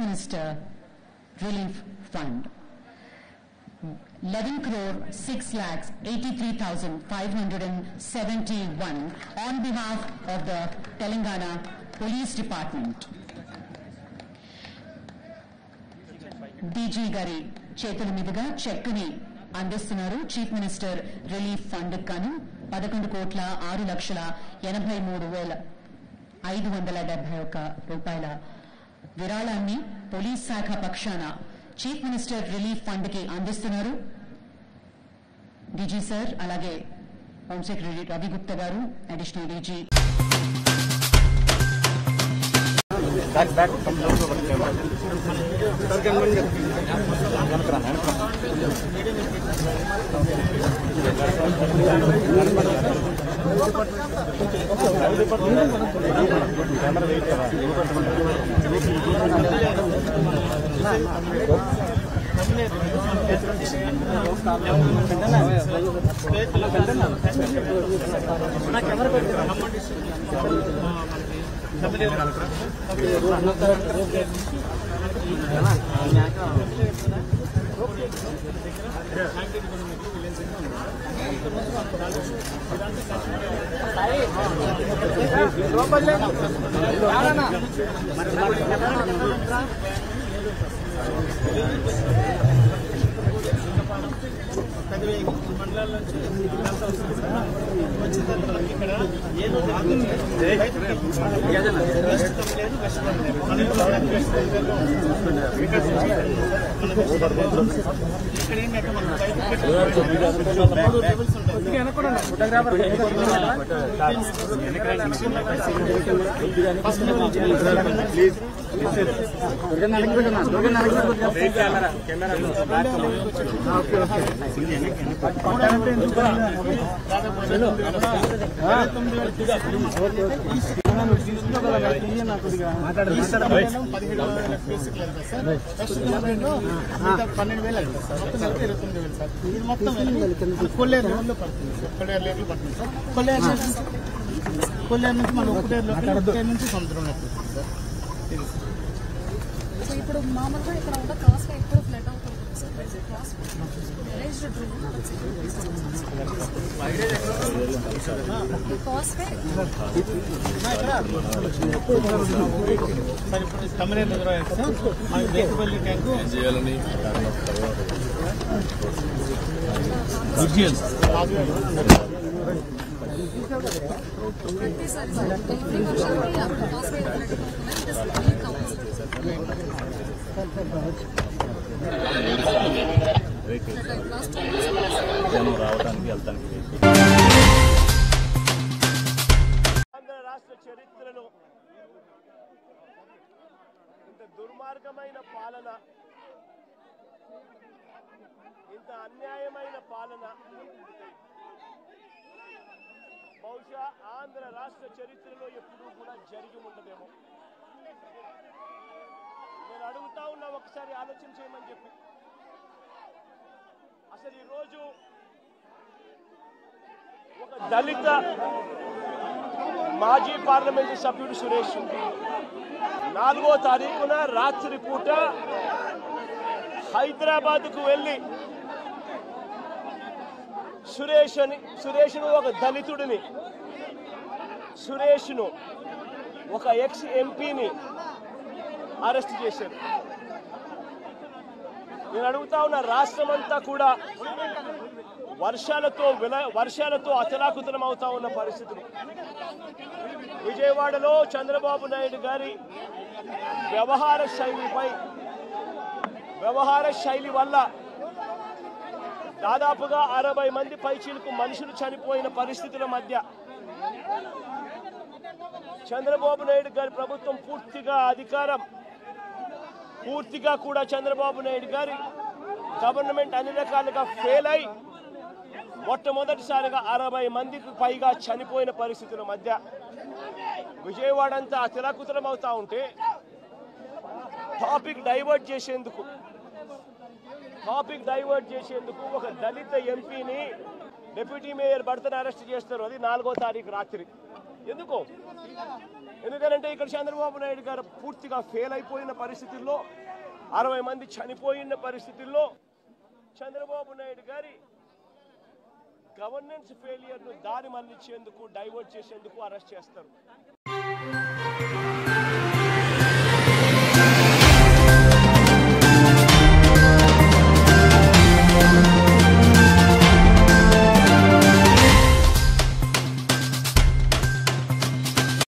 Minister Relief Fund. 11,06,83,571 on behalf of the Telangana Police Department. DG గారి చేతుల మీదుగా చెక్కుని అందిస్తున్నారు. చీఫ్ మినిస్టర్ రిలీఫ్ ఫండ్ గాను 11,6,83,571 రూపాయల విరాళాన్ని పోలీస్ శాఖ పక్షాన చీఫ్ మినిస్టర్ రిలీఫ్ ఫండ్ కి అందిస్తున్నారు. డీజీ సార్, అలాగే హోమ్ సెక్రటరీ రవి గుప్తా గారు, అడిషనల్ డీజీ. మండలాల నుంచి వచ్చిన తర్వాత ఇక్కడ ఏదో కొల్లేరు నుంచి మన ఒకటే నుంచి సముద్రం సో ఇప్పుడు మామూలుగా ఇక్కడ ఉన్న క్రాస్ ఎప్పుడు ఫ్లడ్ అవుతుంది తమిళ దేశపల్లి ట్యాంకు రావడానికి వెళ్తానికి ఆంధ్ర రాష్ట్ర చరిత్రలో ఇంత దుర్మార్గమైన పాలన, ఇంత అన్యాయమైన పాలన బహుశా ఆంధ్ర రాష్ట్ర చరిత్రలో ఎప్పుడూ కూడా జరిగి ఉండదేమో. నేను అడుగుతా ఉన్నా, ఒకసారి ఆలోచన చేయమని చెప్పి. అసలు ఈరోజు ఒక దళిత మాజీ పార్లమెంటు సభ్యుడు సురేష్ 4వ తారీఖున రాత్రి పూట హైదరాబాద్కు వెళ్ళి సురేష్ను ఒక దళితుడిని, సురేష్ను ఒక ఎక్స్ ఎంపీని అరెస్ట్ చేశారు. నేను అడుగుతా ఉన్న, రాష్ట్రమంతా కూడా వర్షాలతో అతలాకుతలం అవుతా ఉన్న పరిస్థితులు. విజయవాడలో చంద్రబాబు నాయుడు గారి వ్యవహార శైలి వల్ల దాదాపుగా 60 మంది పైచీలకు మనుషులు చనిపోయిన పరిస్థితుల మధ్య చంద్రబాబు నాయుడు గారి ప్రభుత్వం పూర్తిగా కూడా చంద్రబాబు నాయుడు గారి గవర్నమెంట్ అన్ని రకాలుగా ఫెయిల్ అయి మొట్టమొదటిసారిగా 60 మందికి పైగా చనిపోయిన పరిస్థితుల మధ్య విజయవాడ అంతా అతలాకుతలం అవుతా ఉంటే టాపిక్ డైవర్ట్ చేసేందుకు ఒక దళిత ఎంపీని డిప్యూటీ మేయర్ భర్తను అరెస్ట్ చేస్తారు. అది 4వ తారీఖు రాత్రి. ఎందుకు? ఎందుకంటే ఇక్కడ చంద్రబాబు నాయుడు గారు పూర్తిగా ఫెయిల్ అయిపోయిన పరిస్థితుల్లో, 60 మంది చనిపోయిన పరిస్థితుల్లో చంద్రబాబు నాయుడు గారి గవర్నెన్స్ ఫెయిలియర్ను దారి మళ్లించేందుకు, డైవర్ట్ చేసేందుకు అరెస్ట్ చేస్తారు.